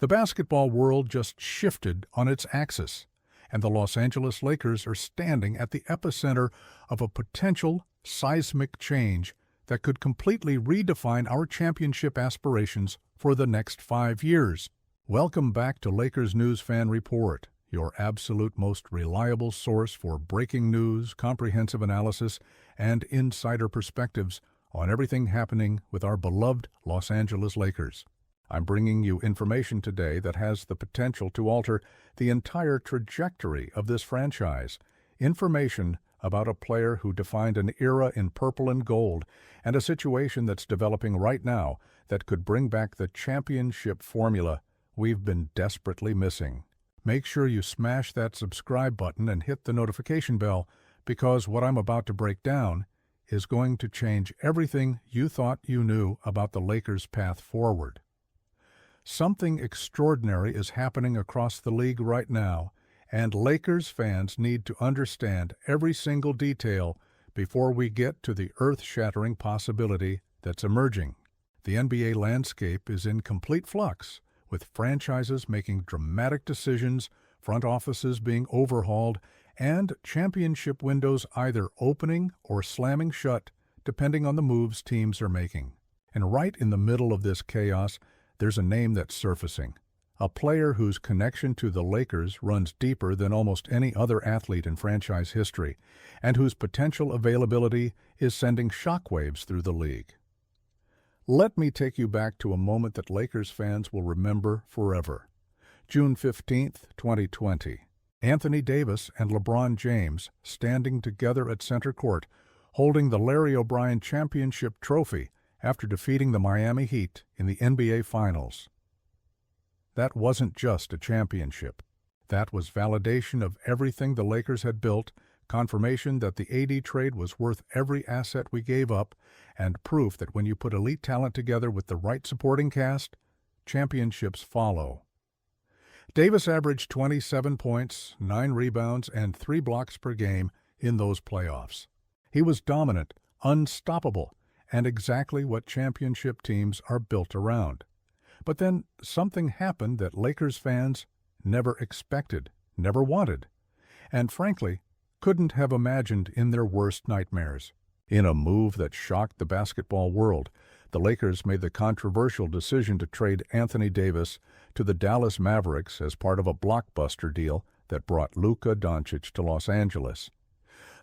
The basketball world just shifted on its axis, and the Los Angeles Lakers are standing at the epicenter of a potential seismic change that could completely redefine our championship aspirations for the next 5 years. Welcome back to Lakers News Fan Report, your absolute most reliable source for breaking news, comprehensive analysis, and insider perspectives on everything happening with our beloved Los Angeles Lakers. I'm bringing you information today that has the potential to alter the entire trajectory of this franchise. Information about a player who defined an era in purple and gold, and a situation that's developing right now that could bring back the championship formula we've been desperately missing. Make sure you smash that subscribe button and hit the notification bell, because what I'm about to break down is going to change everything you thought you knew about the Lakers' path forward. Something extraordinary is happening across the league right now, and Lakers fans need to understand every single detail before we get to the earth-shattering possibility that's emerging. The NBA landscape is in complete flux, with franchises making dramatic decisions, front offices being overhauled, and championship windows either opening or slamming shut, depending on the moves teams are making. And right in the middle of this chaos, there's a name that's surfacing, a player whose connection to the Lakers runs deeper than almost any other athlete in franchise history, and whose potential availability is sending shockwaves through the league. Let me take you back to a moment that Lakers fans will remember forever. June 15, 2020. Anthony Davis and LeBron James standing together at center court, holding the Larry O'Brien Championship Trophy after defeating the Miami Heat in the NBA Finals. That wasn't just a championship. That was validation of everything the Lakers had built, confirmation that the AD trade was worth every asset we gave up, and proof that when you put elite talent together with the right supporting cast, championships follow. Davis averaged 27 points, 9 rebounds, and 3 blocks per game in those playoffs. He was dominant, unstoppable, and exactly what championship teams are built around. But then something happened that Lakers fans never expected, never wanted, and frankly, couldn't have imagined in their worst nightmares. In a move that shocked the basketball world, the Lakers made the controversial decision to trade Anthony Davis to the Dallas Mavericks as part of a blockbuster deal that brought Luka Doncic to Los Angeles.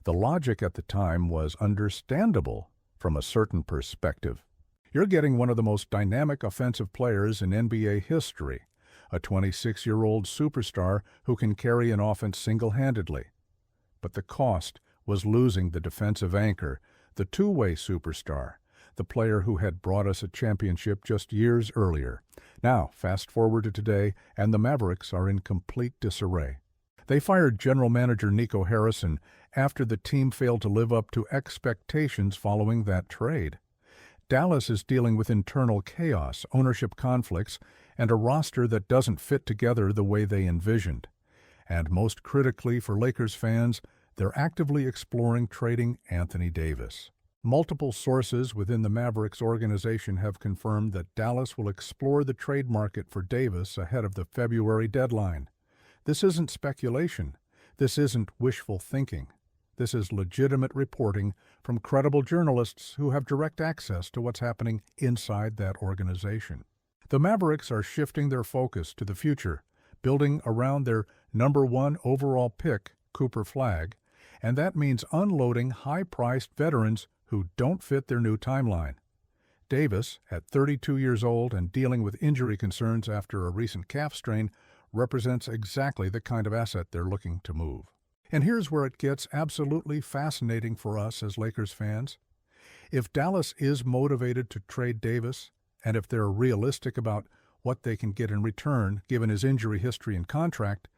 The logic at the time was understandable from a certain perspective. You're getting one of the most dynamic offensive players in NBA history, a 26-year-old superstar who can carry an offense single-handedly. But the cost was losing the defensive anchor, the two-way superstar, the player who had brought us a championship just years earlier. Now, fast forward to today, and the Mavericks are in complete disarray. They fired general manager Nico Harrison after the team failed to live up to expectations following that trade. Dallas is dealing with internal chaos, ownership conflicts, and a roster that doesn't fit together the way they envisioned. And most critically for Lakers fans, they're actively exploring trading Anthony Davis. Multiple sources within the Mavericks organization have confirmed that Dallas will explore the trade market for Davis ahead of the February deadline. This isn't speculation. This isn't wishful thinking. This is legitimate reporting from credible journalists who have direct access to what's happening inside that organization. The Mavericks are shifting their focus to the future, building around their #1 overall pick, Cooper Flagg, and that means unloading high-priced veterans who don't fit their new timeline. Davis, at 32 years old and dealing with injury concerns after a recent calf strain, represents exactly the kind of asset they're looking to move. And here's where it gets absolutely fascinating for us as Lakers fans. If Dallas is motivated to trade Davis, and if they're realistic about what they can get in return given his injury history and contract,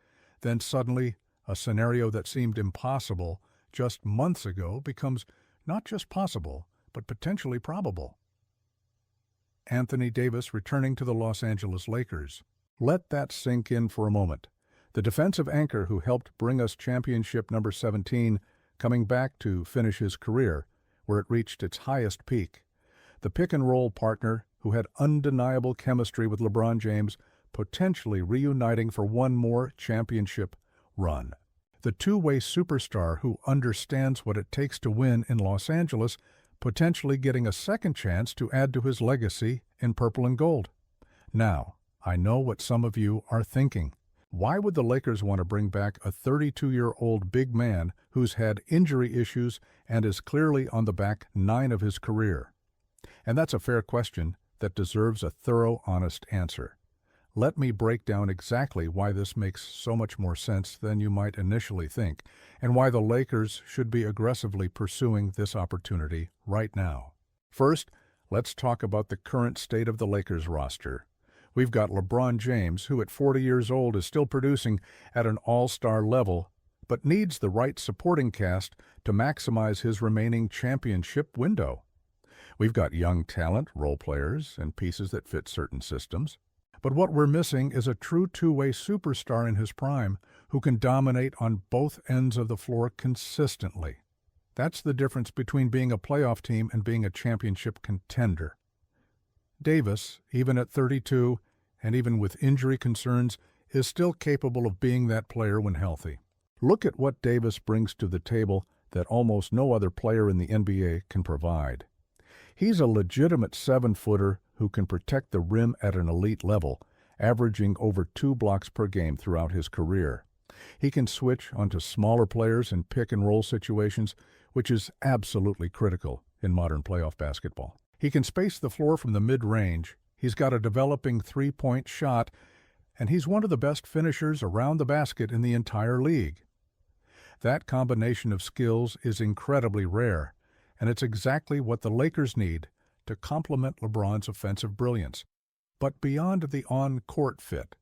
then suddenly a scenario that seemed impossible just months ago becomes not just possible, but potentially probable. Anthony Davis returning to the Los Angeles Lakers. Let that sink in for a moment. The defensive anchor who helped bring us championship number 17 coming back to finish his career, where it reached its highest peak. The pick-and-roll partner who had undeniable chemistry with LeBron James, potentially reuniting for one more championship run. The two-way superstar who understands what it takes to win in Los Angeles, potentially getting a second chance to add to his legacy in purple and gold. Now, I know what some of you are thinking. Why would the Lakers want to bring back a 32-year-old big man who's had injury issues and is clearly on the back nine of his career? And that's a fair question that deserves a thorough, honest answer. Let me break down exactly why this makes so much more sense than you might initially think, and why the Lakers should be aggressively pursuing this opportunity right now. First, let's talk about the current state of the Lakers roster. We've got LeBron James, who at 40 years old is still producing at an all-star level, but needs the right supporting cast to maximize his remaining championship window. We've got young talent, role players, and pieces that fit certain systems. But what we're missing is a true two-way superstar in his prime who can dominate on both ends of the floor consistently. That's the difference between being a playoff team and being a championship contender. Davis, even at 32, and even with injury concerns, is still capable of being that player when healthy. Look at what Davis brings to the table that almost no other player in the NBA can provide. He's a legitimate 7-footer who can protect the rim at an elite level, averaging over 2 blocks per game throughout his career. He can switch onto smaller players in pick-and-roll situations, which is absolutely critical in modern playoff basketball. He can space the floor from the mid-range, he's got a developing three-point shot, and he's one of the best finishers around the basket in the entire league. That combination of skills is incredibly rare, and it's exactly what the Lakers need to complement LeBron's offensive brilliance. But beyond the on-court fit,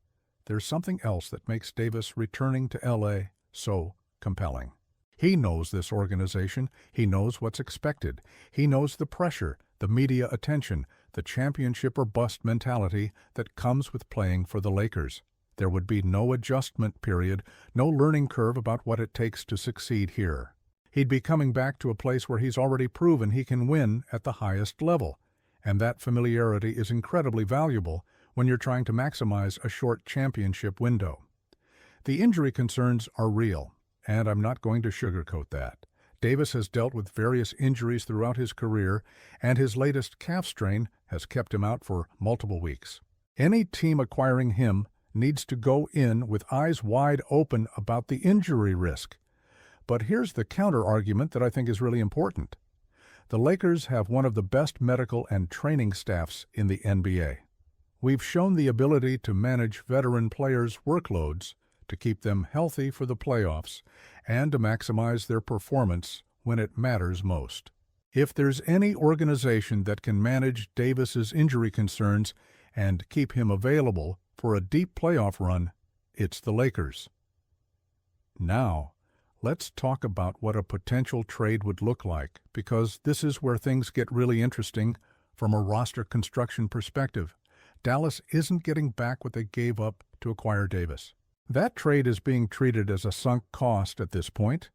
there's something else that makes Davis returning to LA so compelling. He knows this organization, he knows what's expected, he knows the pressure, the media attention, the championship or bust mentality that comes with playing for the Lakers. There would be no adjustment period, no learning curve about what it takes to succeed here. He'd be coming back to a place where he's already proven he can win at the highest level, and that familiarity is incredibly valuable when you're trying to maximize a short championship window. The injury concerns are real, and I'm not going to sugarcoat that. Davis has dealt with various injuries throughout his career, and his latest calf strain has kept him out for multiple weeks. Any team acquiring him needs to go in with eyes wide open about the injury risk. But here's the counter-argument that I think is really important. The Lakers have one of the best medical and training staffs in the NBA. We've shown the ability to manage veteran players' workloads to keep them healthy for the playoffs and to maximize their performance when it matters most. If there's any organization that can manage Davis's injury concerns and keep him available for a deep playoff run, it's the Lakers. Now, let's talk about what a potential trade would look like, because this is where things get really interesting from a roster construction perspective. Dallas isn't getting back what they gave up to acquire Davis. That trade is being treated as a sunk cost at this point.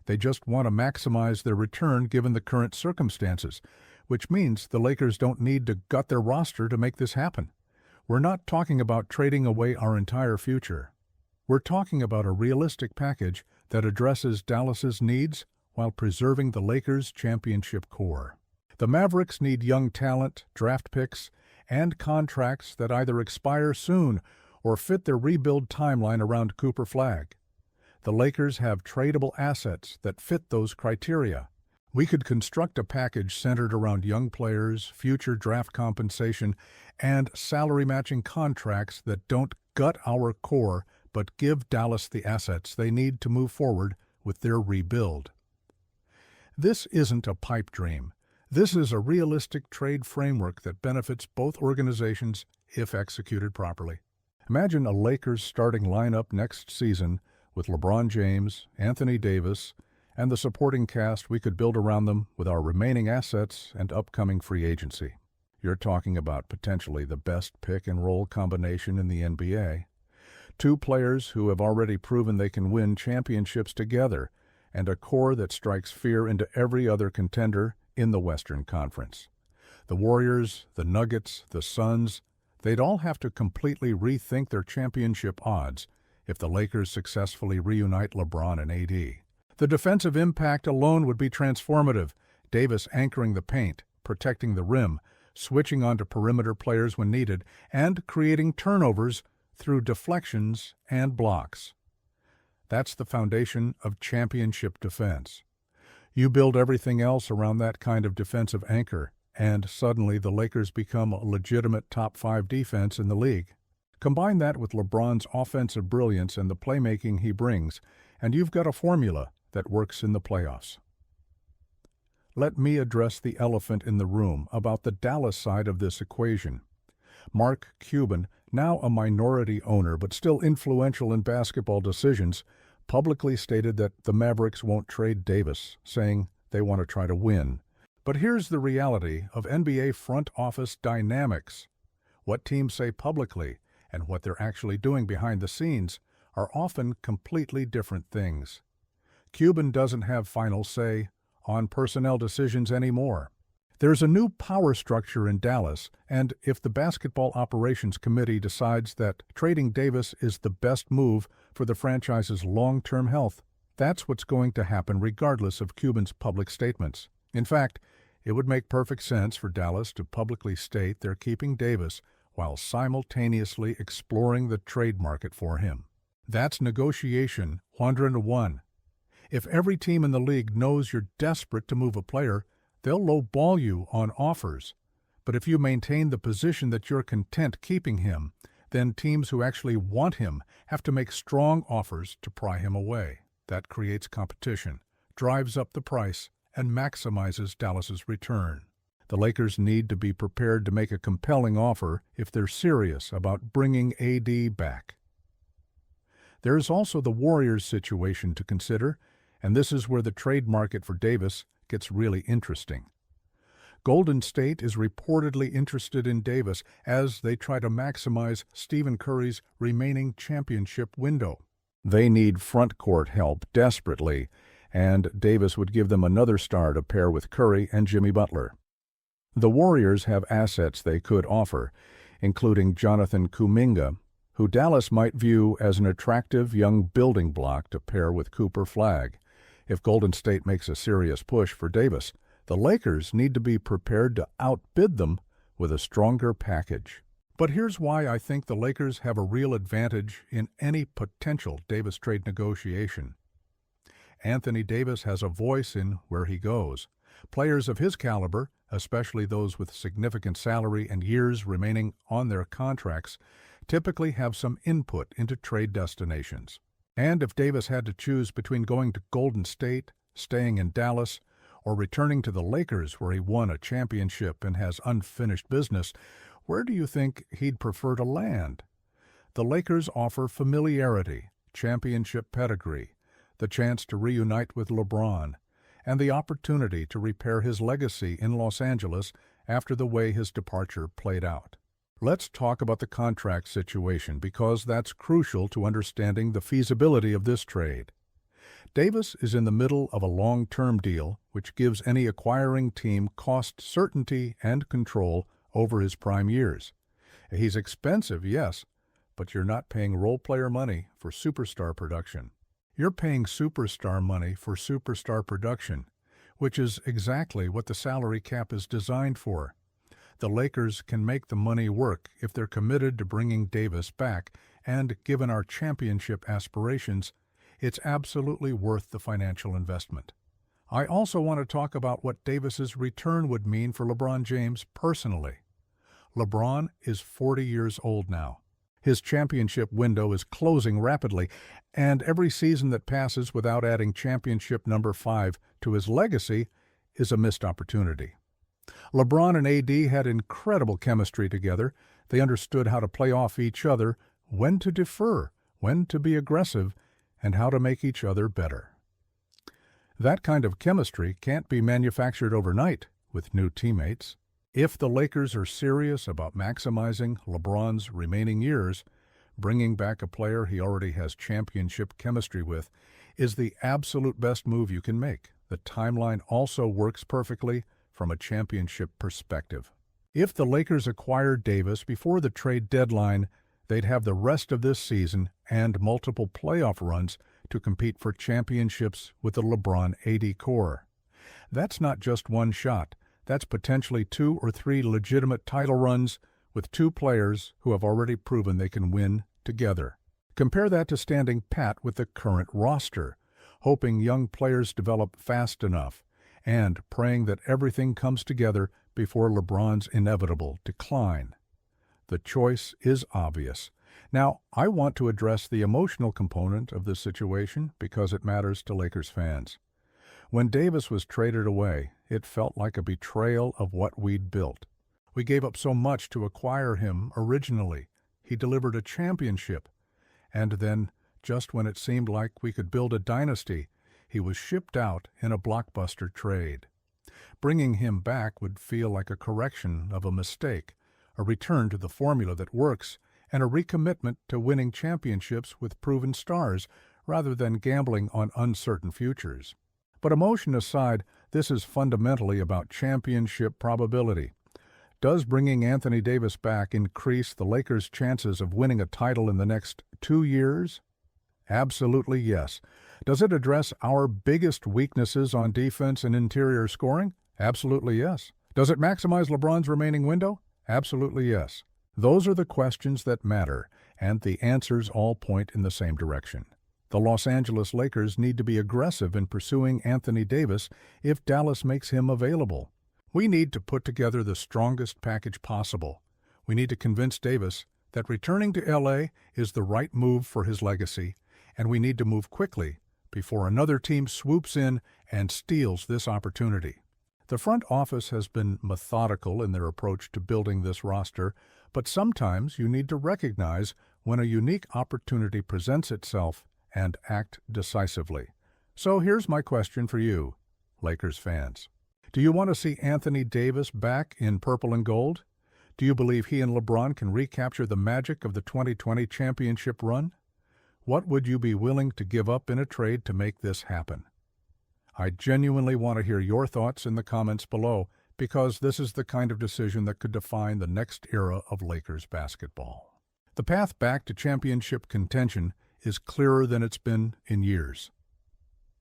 They just want to maximize their return given the current circumstances, which means the Lakers don't need to gut their roster to make this happen. We're not talking about trading away our entire future. We're talking about a realistic package that addresses Dallas's needs while preserving the Lakers' championship core. The Mavericks need young talent, draft picks, and contracts that either expire soon or fit their rebuild timeline around Cooper Flagg. The Lakers have tradable assets that fit those criteria. We could construct a package centered around young players, future draft compensation, and salary-matching contracts that don't gut our core but give Dallas the assets they need to move forward with their rebuild. This isn't a pipe dream. This is a realistic trade framework that benefits both organizations if executed properly. Imagine a Lakers starting lineup next season with LeBron James, Anthony Davis, and the supporting cast we could build around them with our remaining assets and upcoming free agency. You're talking about potentially the best pick-and-roll combination in the NBA. Two players who have already proven they can win championships together, and a core that strikes fear into every other contender in the Western Conference. The Warriors, the Nuggets, the Suns, They'd all have to completely rethink their championship odds if the Lakers successfully reunite LeBron and AD. The defensive impact alone would be transformative. Davis anchoring the paint, protecting the rim, switching onto perimeter players when needed, and creating turnovers through deflections and blocks. That's the foundation of championship defense. You build everything else around that kind of defensive anchor, and suddenly the Lakers become a legitimate top 5 defense in the league. Combine that with LeBron's offensive brilliance and the playmaking he brings, and you've got a formula that works in the playoffs. Let me address the elephant in the room about the Dallas side of this equation. Mark Cuban, now a minority owner but still influential in basketball decisions, publicly stated that the Mavericks won't trade Davis, saying they want to try to win. But here's the reality of NBA front office dynamics. What teams say publicly and what they're actually doing behind the scenes are often completely different things. Cuban doesn't have final say on personnel decisions anymore. There's a new power structure in Dallas, and if the Basketball Operations Committee decides that trading Davis is the best move for the franchise's long-term health, that's what's going to happen regardless of Cuban's public statements. In fact, it would make perfect sense for Dallas to publicly state they're keeping Davis while simultaneously exploring the trade market for him. That's negotiation 101. If every team in the league knows you're desperate to move a player, they'll lowball you on offers. But if you maintain the position that you're content keeping him, then teams who actually want him have to make strong offers to pry him away. That creates competition, drives up the price, and maximizes Dallas's return. The Lakers need to be prepared to make a compelling offer if they're serious about bringing AD back. There's also the Warriors situation to consider, and this is where the trade market for Davis gets really interesting. Golden State is reportedly interested in Davis as they try to maximize Stephen Curry's remaining championship window. They need front court help desperately, and Davis would give them another star to pair with Curry and Jimmy Butler. The Warriors have assets they could offer, including Jonathan Kuminga, who Dallas might view as an attractive young building block to pair with Cooper Flagg. If Golden State makes a serious push for Davis, the Lakers need to be prepared to outbid them with a stronger package. But here's why I think the Lakers have a real advantage in any potential Davis trade negotiation. Anthony Davis has a voice in where he goes. Players of his caliber, especially those with significant salary and years remaining on their contracts, typically have some input into trade destinations. And if Davis had to choose between going to Golden State, staying in Dallas, or returning to the Lakers where he won a championship and has unfinished business, where do you think he'd prefer to land? The Lakers offer familiarity, championship pedigree, the chance to reunite with LeBron, and the opportunity to repair his legacy in Los Angeles after the way his departure played out. Let's talk about the contract situation because that's crucial to understanding the feasibility of this trade. Davis is in the middle of a long-term deal which gives any acquiring team cost certainty and control over his prime years. He's expensive, yes, but you're not paying role-player money for superstar production. You're paying superstar money for superstar production, which is exactly what the salary cap is designed for. The Lakers can make the money work if they're committed to bringing Davis back, and given our championship aspirations, it's absolutely worth the financial investment. I also want to talk about what Davis's return would mean for LeBron James personally. LeBron is 40 years old now. His championship window is closing rapidly, and every season that passes without adding championship number 5 to his legacy is a missed opportunity. LeBron and AD had incredible chemistry together. They understood how to play off each other, when to defer, when to be aggressive, and how to make each other better. That kind of chemistry can't be manufactured overnight with new teammates. If the Lakers are serious about maximizing LeBron's remaining years, bringing back a player he already has championship chemistry with is the absolute best move you can make. The timeline also works perfectly from a championship perspective. If the Lakers acquired Davis before the trade deadline, they'd have the rest of this season and multiple playoff runs to compete for championships with the LeBron AD core. That's not just one shot. That's potentially 2 or 3 legitimate title runs with 2 players who have already proven they can win together. Compare that to standing pat with the current roster, hoping young players develop fast enough, and praying that everything comes together before LeBron's inevitable decline. The choice is obvious. Now, I want to address the emotional component of this situation because it matters to Lakers fans. When Davis was traded away, it felt like a betrayal of what we'd built. We gave up so much to acquire him originally. He delivered a championship. And then, just when it seemed like we could build a dynasty, he was shipped out in a blockbuster trade. Bringing him back would feel like a correction of a mistake, a return to the formula that works, and a recommitment to winning championships with proven stars rather than gambling on uncertain futures. But emotion aside, this is fundamentally about championship probability. Does bringing Anthony Davis back increase the Lakers' chances of winning a title in the next 2 years? Absolutely yes. Does it address our biggest weaknesses on defense and interior scoring? Absolutely yes. Does it maximize LeBron's remaining window? Absolutely yes. Those are the questions that matter, and the answers all point in the same direction. The Los Angeles Lakers need to be aggressive in pursuing Anthony Davis if Dallas makes him available. We need to put together the strongest package possible. We need to convince Davis that returning to LA is the right move for his legacy, and we need to move quickly before another team swoops in and steals this opportunity. The front office has been methodical in their approach to building this roster, but sometimes you need to recognize when a unique opportunity presents itself and act decisively. So here's my question for you, Lakers fans. Do you want to see Anthony Davis back in purple and gold? Do you believe he and LeBron can recapture the magic of the 2020 championship run? What would you be willing to give up in a trade to make this happen? I genuinely want to hear your thoughts in the comments below, because this is the kind of decision that could define the next era of Lakers basketball. The path back to championship contention is clearer than it's been in years.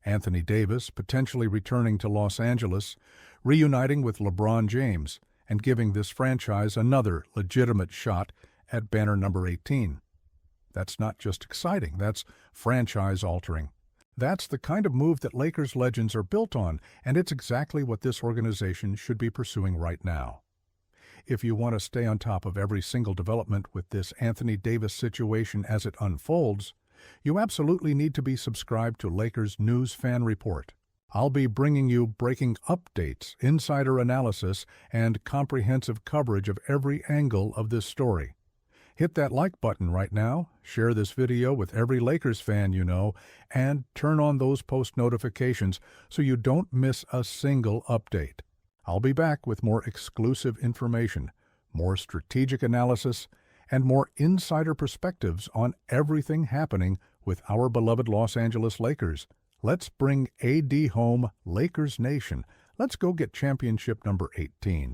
Anthony Davis potentially returning to Los Angeles, reuniting with LeBron James, and giving this franchise another legitimate shot at banner number 18. That's not just exciting, that's franchise-altering. That's the kind of move that Lakers legends are built on, and it's exactly what this organization should be pursuing right now. If you want to stay on top of every single development with this Anthony Davis situation as it unfolds, you absolutely need to be subscribed to Lakers News Fan Report. I'll be bringing you breaking updates, insider analysis, and comprehensive coverage of every angle of this story. Hit that like button right now, share this video with every Lakers fan you know, and turn on those post notifications so you don't miss a single update. I'll be back with more exclusive information, more strategic analysis, and more insider perspectives on everything happening with our beloved Los Angeles Lakers. Let's bring AD home, Lakers Nation. Let's go get championship number 18.